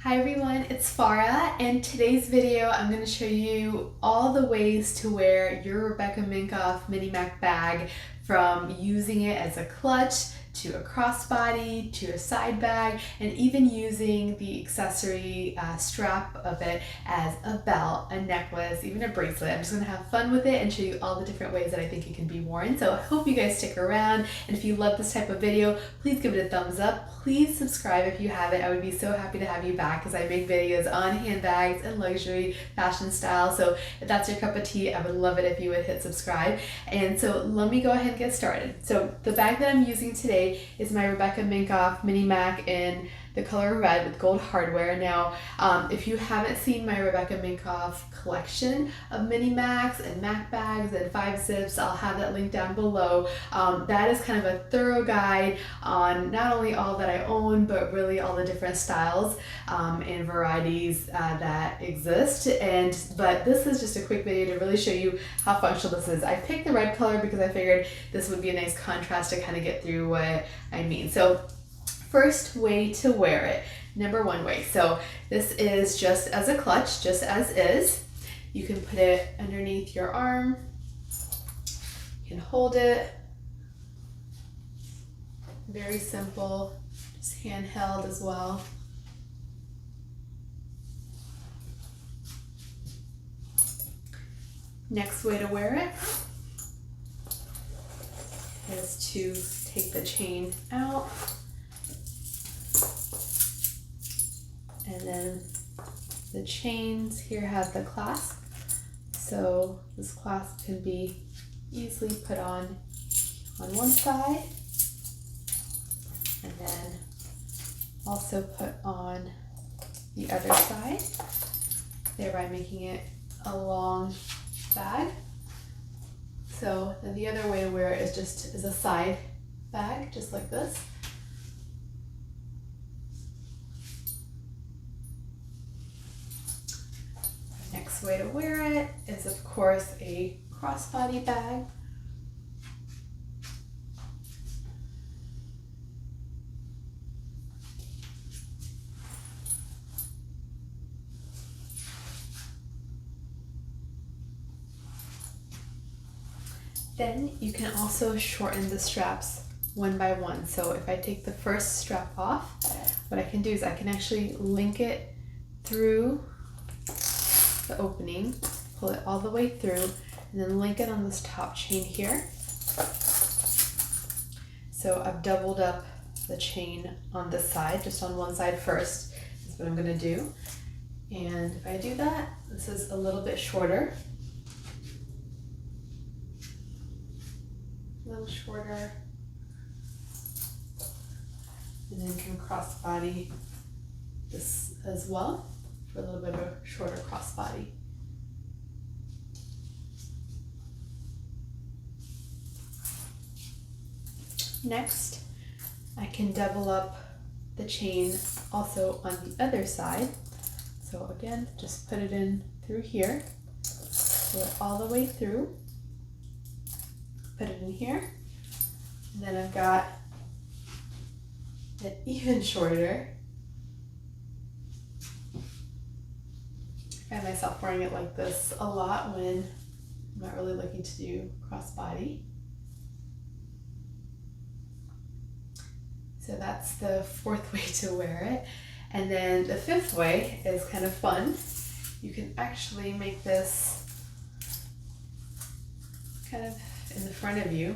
Hi everyone, it's Farah, and today's video I'm going to show you all the ways to wear your Rebecca Minkoff Mini Mac bag, from using it as a clutch to a crossbody to a side bag, and even using the accessory strap of it as a belt, a necklace, even a bracelet. I'm just going to have fun with it and show you all the different ways that I think it can be worn. So I hope you guys stick around, and if you love this type of video, please give it a thumbs up. Please subscribe if you haven't. I would be so happy to have you back, because I make videos on handbags and luxury fashion style. So if that's your cup of tea, I would love it if you would hit subscribe. And so let me go ahead and get started. So the bag that I'm using today is my Rebecca Minkoff Mini Mac in the color red with gold hardware. Now, if you haven't seen my Rebecca Minkoff collection of Mini Macs and Mac bags and 5-zips, I'll have that link down below. That is kind of a thorough guide on not only all that I own, but really all the different styles and varieties that exist. But this is just a quick video to really show you how functional this is. I picked the red color because I figured this would be a nice contrast to kind of get through what I mean. So first way to wear it, number one way. So this is just as a clutch, just as is. You can put it underneath your arm. You can hold it. Very simple, just handheld as well. Next way to wear it is to take the chain out, and then the chains here have the clasp, so this clasp can be easily put on one side, and then also put on the other side, thereby making it a long bag. So then the other way to wear it is just as a side bag, just like this. Next way to wear it is, of course, a crossbody bag. Then you can also shorten the straps one by one. So if I take the first strap off, what I can do is I can actually link it through the opening, pull it all the way through, and then link it on this top chain here. So I've doubled up the chain on this side, just on one side first. That's what I'm gonna do. And if I do that, this is a little bit shorter. A little shorter, and then can crossbody this as well for a little bit of a shorter crossbody. Next, I can double up the chain also on the other side. So again, just put it in through here, pull it all the way through. Put it in here, and then I've got it even shorter. I find myself wearing it like this a lot when I'm not really looking to do crossbody. So that's the fourth way to wear it. And then the fifth way is kind of fun. You can actually make this kind of in the front of you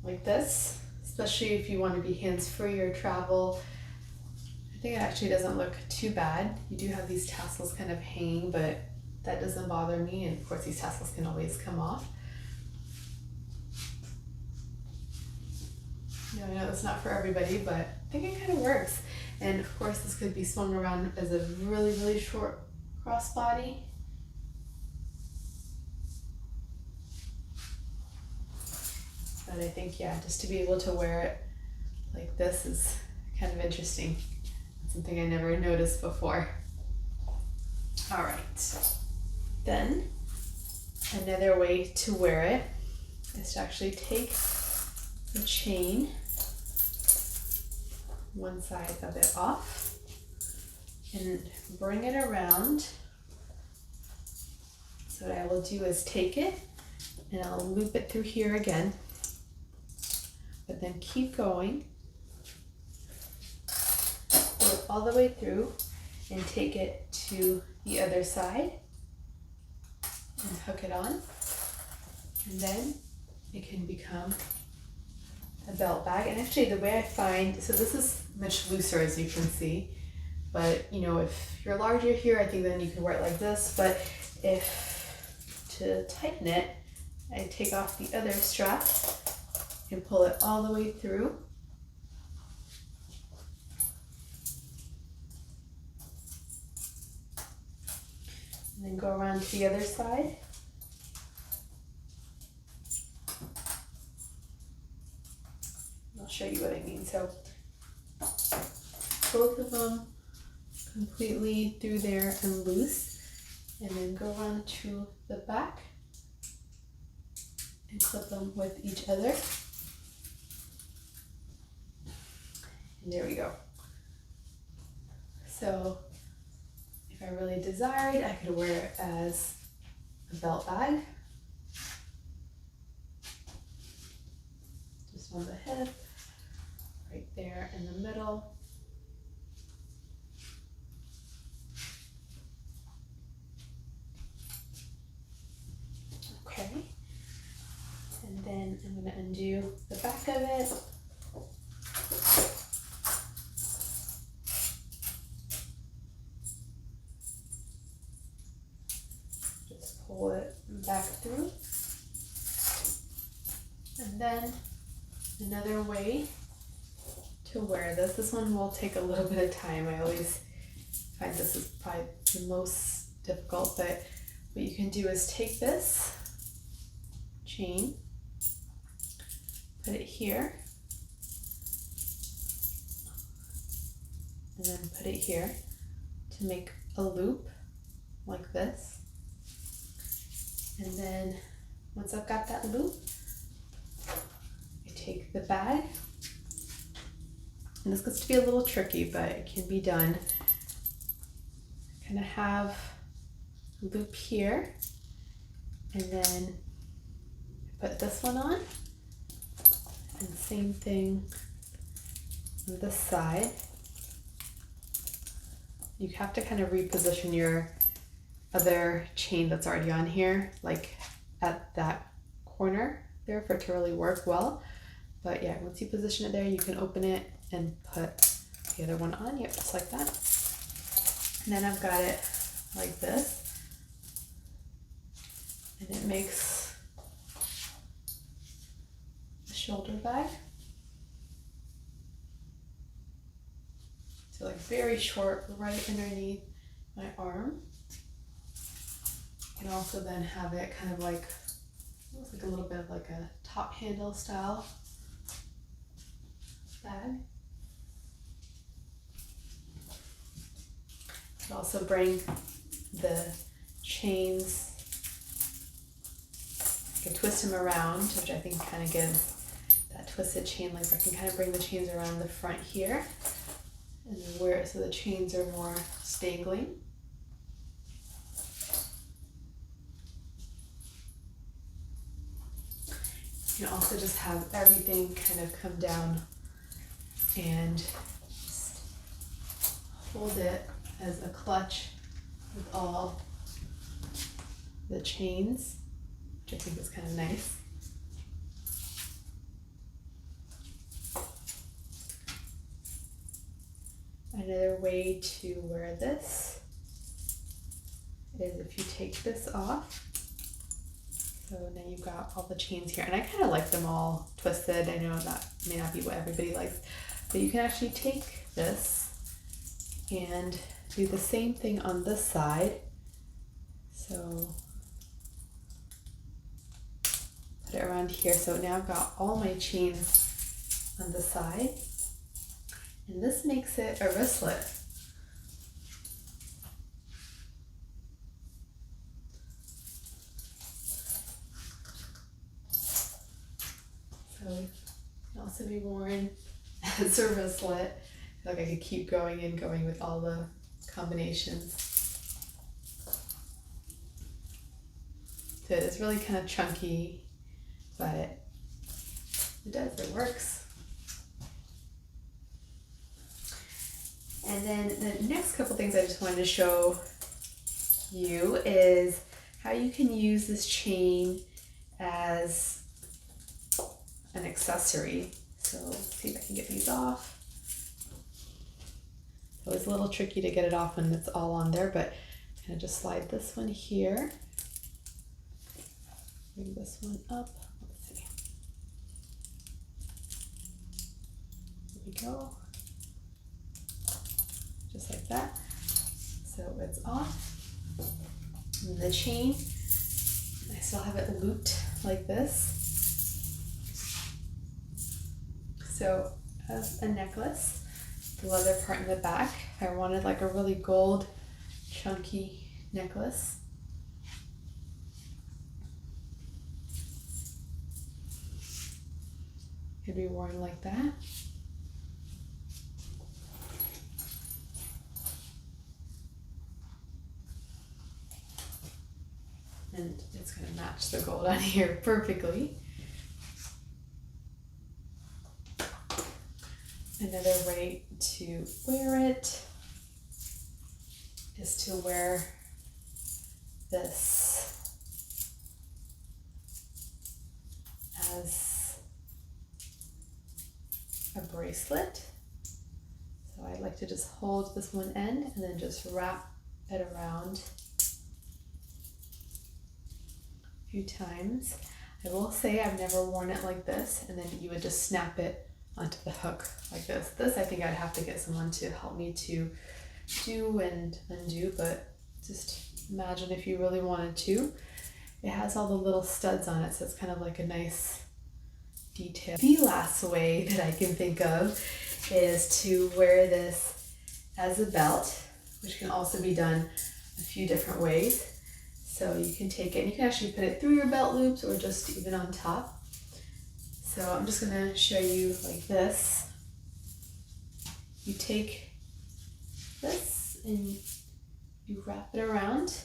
like this, especially if you want to be hands-free or travel. I think it actually doesn't look too bad. You do have these tassels kind of hanging, but that doesn't bother me, and of course these tassels can always come off. I know it's not for everybody, but I think it kind of works. And of course this could be swung around as a really, really short crossbody. But I think, yeah, just to be able to wear it like this is kind of interesting. It's something I never noticed before. All right. Then another way to wear it is to actually take the chain one side of it off, and bring it around. So what I will do is take it and I'll loop it through here again, but then keep going, pull it all the way through and take it to the other side and hook it on, and then it can become a belt bag. And actually the way I find, so this is much looser as you can see, but you know, if you're larger here, I think then you can wear it like this, but if to tighten it, I take off the other strap and pull it all the way through. And then go around to the other side. I'll show you what I mean. So both of them completely through there and loose, and then go around to the back and clip them with each other. And there we go. So if I really desired, I could wear it as a belt bag, just on the hip, right there in the middle. Okay, and then I'm going to undo the back of it. Just pull it back through. And then another way to wear this one will take a little bit of time. I always find this is probably the most difficult, but what you can do is take this chain, put it here, and then put it here to make a loop like this. And then once I've got that loop, I take the bag, and this gets to be a little tricky, but it can be done. Kind of have a loop here, and then put this one on, and same thing on this side. You have to kind of reposition your other chain that's already on here, like at that corner there, for it to really work well. But yeah, once you position it there, you can open it and put the other one on. Yep, just like that. And then I've got it like this, and it makes a shoulder bag. So like very short right underneath my arm. You can also then have it kind of like, looks like a little bit of like a top handle style bag. You can also bring the chains, you can twist them around, which I think kind of gives that twisted chain length. I can kind of bring the chains around the front here and wear it so the chains are more stangling. You can also just have everything kind of come down and just hold it as a clutch with all the chains, which I think is kind of nice. Another way to wear this is if you take this off. So now you've got all the chains here, and I kind of like them all twisted. I know that may not be what everybody likes, but you can actually take this and do the same thing on this side. So put it around here. So now I've got all my chains on the side, and this makes it a wristlet. So it can also be worn as a wristlet. I feel like I could keep going and going with all the combinations. So it is really kind of chunky, but it works. And then the next couple things I just wanted to show you is how you can use this chain as an accessory. So let's see if I can get these off. It was a little tricky to get it off when it's all on there, but kind of just slide this one here. Bring this one up. Let's see. There we go. Just like that. So it's off. And the chain, I still have it looped like this. So as a necklace, the leather part in the back, I wanted like a really gold, chunky necklace. Could be worn like that. And it's going to match the gold on here perfectly. Another way to wear it is to wear this as a bracelet. So I like to just hold this one end and then just wrap it around a few times. I will say I've never worn it like this, and then you would just snap it onto the hook like this. This I think I'd have to get someone to help me to do and undo, but just imagine if you really wanted to. It has all the little studs on it, so it's kind of like a nice detail. The last way that I can think of is to wear this as a belt, which can also be done a few different ways. So you can take it and you can actually put it through your belt loops or just even on top. So I'm just gonna show you like this. You take this and you wrap it around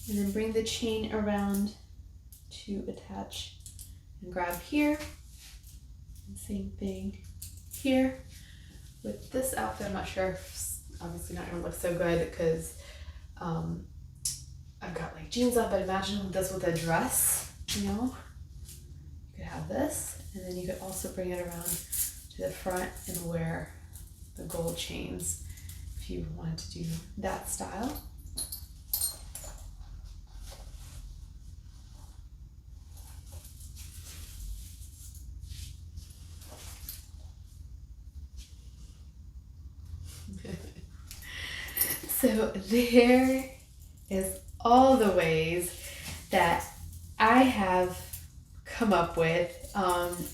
and then bring the chain around to attach and grab here. And same thing here. With this outfit, I'm not sure if it's obviously not gonna look so good because I've got like jeans on, but imagine this with a dress, you know? You could have this, and then you could also bring it around to the front and wear the gold chains if you wanted to do that style. So there is all the ways that I have come up with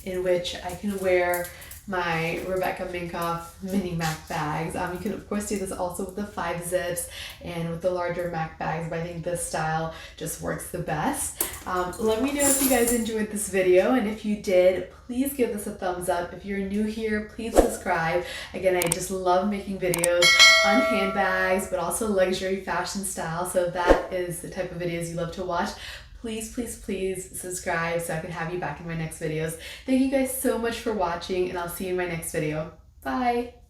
in which I can wear my Rebecca Minkoff mini Mac bags. You can of course do this also with the 5 zips and with the larger Mac bags, but I think this style just works the best. Let me know if you guys enjoyed this video, and if you did, please give this a thumbs up. If you're new here, please subscribe. Again, I just love making videos on handbags, but also luxury fashion style, so if that is the type of videos you love to watch, please, please, please subscribe so I can have you back in my next videos. Thank you guys so much for watching, and I'll see you in my next video. Bye!